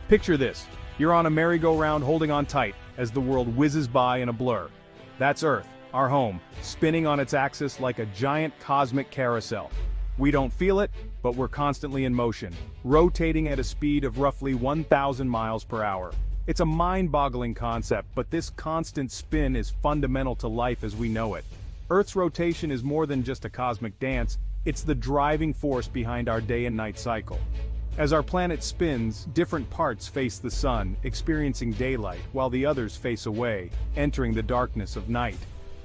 Picture this. You're on a merry-go-round holding on tight as the world whizzes by in a blur. That's Earth, our home, spinning on its axis like a giant cosmic carousel. We don't feel it, but we're constantly in motion, rotating at a speed of roughly 1,000 miles per hour. It's a mind-boggling concept, but this constant spin is fundamental to life as we know it. Earth's rotation is more than just a cosmic dance, it's the driving force behind our day and night cycle. As our planet spins, different parts face the sun, experiencing daylight, while the others face away, entering the darkness of night.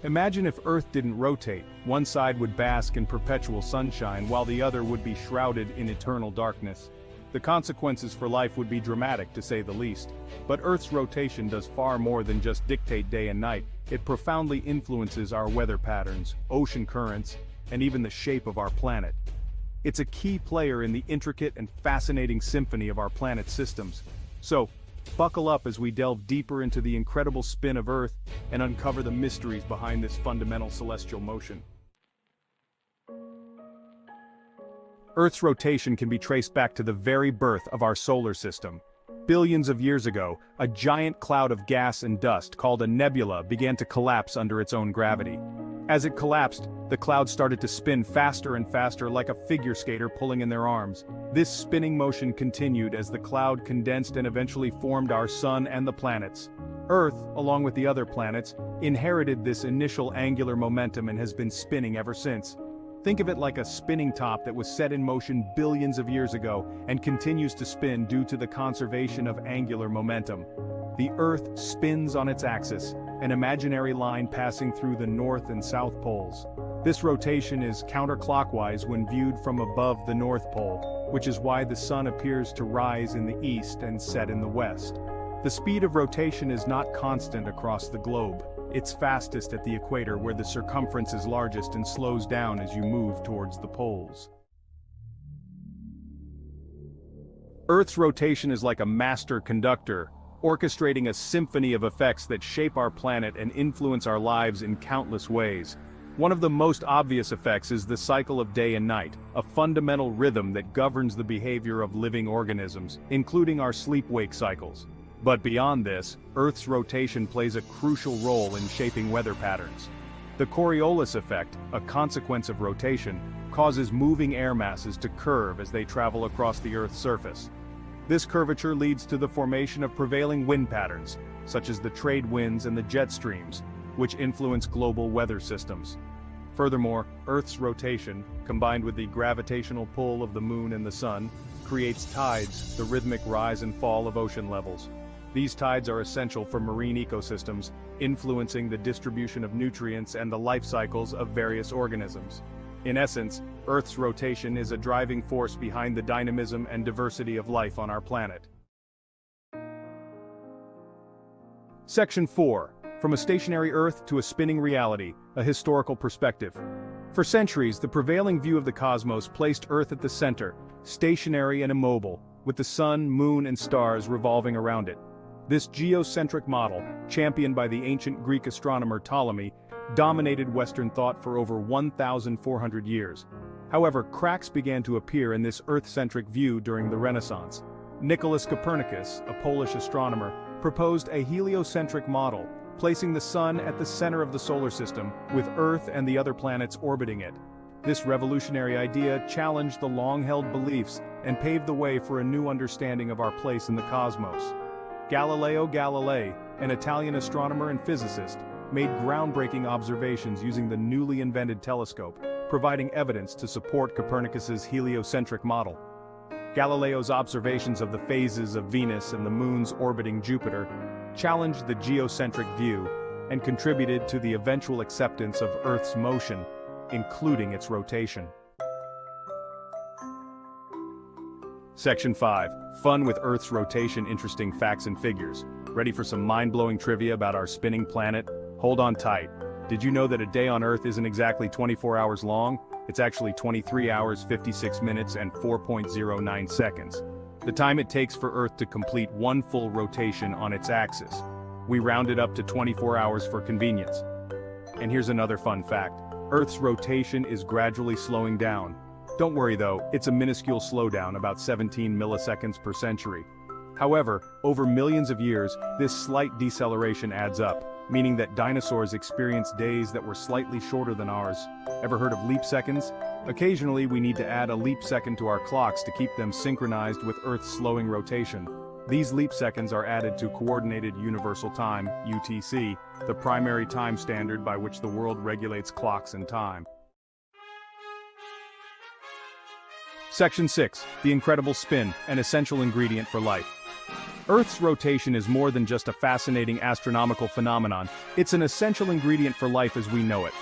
Imagine if Earth didn't rotate, one side would bask in perpetual sunshine while the other would be shrouded in eternal darkness. The consequences for life would be dramatic to say the least. But Earth's rotation does far more than just dictate day and night. It profoundly influences our weather patterns, ocean currents, and even the shape of our planet. It's a key player in the intricate and fascinating symphony of our planet's systems. So, buckle up as we delve deeper into the incredible spin of Earth and uncover the mysteries behind this fundamental celestial motion. Earth's rotation can be traced back to the very birth of our solar system. Billions of years ago, a giant cloud of gas and dust called a nebula began to collapse under its own gravity. As it collapsed, the cloud started to spin faster and faster like a figure skater pulling in their arms. This spinning motion continued as the cloud condensed and eventually formed our sun and the planets. Earth, along with the other planets, inherited this initial angular momentum and has been spinning ever since. Think of it like a spinning top that was set in motion billions of years ago and continues to spin due to the conservation of angular momentum. The Earth spins on its axis, an imaginary line passing through the North and South poles. This rotation is counterclockwise when viewed from above the North Pole, which is why the sun appears to rise in the east and set in the west. The speed of rotation is not constant across the globe. It's fastest at the equator where the circumference is largest and slows down as you move towards the poles. Earth's rotation is like a master conductor, orchestrating a symphony of effects that shape our planet and influence our lives in countless ways. One of the most obvious effects is the cycle of day and night, a fundamental rhythm that governs the behavior of living organisms, including our sleep-wake cycles. But beyond this, Earth's rotation plays a crucial role in shaping weather patterns. The Coriolis effect, a consequence of rotation, causes moving air masses to curve as they travel across the Earth's surface. This curvature leads to the formation of prevailing wind patterns, such as the trade winds and the jet streams, which influence global weather systems. Furthermore, Earth's rotation, combined with the gravitational pull of the moon and the sun, creates tides, the rhythmic rise and fall of ocean levels. These tides are essential for marine ecosystems, influencing the distribution of nutrients and the life cycles of various organisms. In essence, Earth's rotation is a driving force behind the dynamism and diversity of life on our planet. Section 4. From a stationary Earth to a spinning reality, a historical perspective. For centuries, the prevailing view of the cosmos placed Earth at the center, stationary and immobile, with the sun, moon, and stars revolving around it. This geocentric model, championed by the ancient Greek astronomer Ptolemy, dominated Western thought for over 1,400 years. However, cracks began to appear in this Earth-centric view during the Renaissance. Nicholas Copernicus, a Polish astronomer, proposed a heliocentric model, placing the sun at the center of the solar system, with Earth and the other planets orbiting it. This revolutionary idea challenged the long-held beliefs and paved the way for a new understanding of our place in the cosmos. Galileo Galilei, an Italian astronomer and physicist, made groundbreaking observations using the newly invented telescope, providing evidence to support Copernicus's heliocentric model. Galileo's observations of the phases of Venus and the moons orbiting Jupiter challenged the geocentric view and contributed to the eventual acceptance of Earth's motion, including its rotation. Section 5. Fun with Earth's rotation. Interesting facts and figures. Ready for some mind-blowing trivia about our spinning planet? Hold on tight. Did you know that a day on Earth isn't exactly 24 hours long? It's actually 23 hours, 56 minutes, and 4.09 seconds. The time it takes for Earth to complete one full rotation on its axis. We round it up to 24 hours for convenience. And here's another fun fact. Earth's rotation is gradually slowing down. Don't worry though, it's a minuscule slowdown, about 17 milliseconds per century. However, over millions of years, this slight deceleration adds up, meaning that dinosaurs experienced days that were slightly shorter than ours. Ever heard of leap seconds? Occasionally we need to add a leap second to our clocks to keep them synchronized with Earth's slowing rotation. These leap seconds are added to Coordinated Universal Time, UTC, the primary time standard by which the world regulates clocks and time. Section 6. The incredible spin, an essential ingredient for life. Earth's rotation is more than just a fascinating astronomical phenomenon, it's an essential ingredient for life as we know it.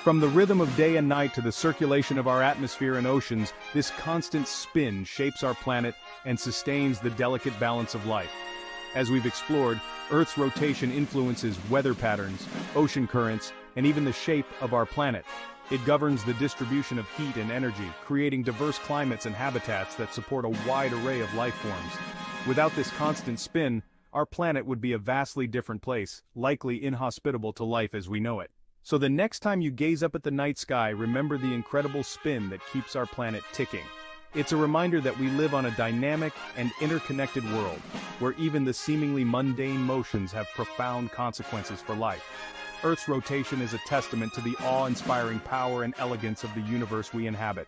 From the rhythm of day and night to the circulation of our atmosphere and oceans, this constant spin shapes our planet and sustains the delicate balance of life. As we've explored, Earth's rotation influences weather patterns, ocean currents, and even the shape of our planet. It governs the distribution of heat and energy, creating diverse climates and habitats that support a wide array of life forms. Without this constant spin, our planet would be a vastly different place, likely inhospitable to life as we know it. So the next time you gaze up at the night sky, remember the incredible spin that keeps our planet ticking. It's a reminder that we live on a dynamic and interconnected world, where even the seemingly mundane motions have profound consequences for life. Earth's rotation is a testament to the awe-inspiring power and elegance of the universe we inhabit.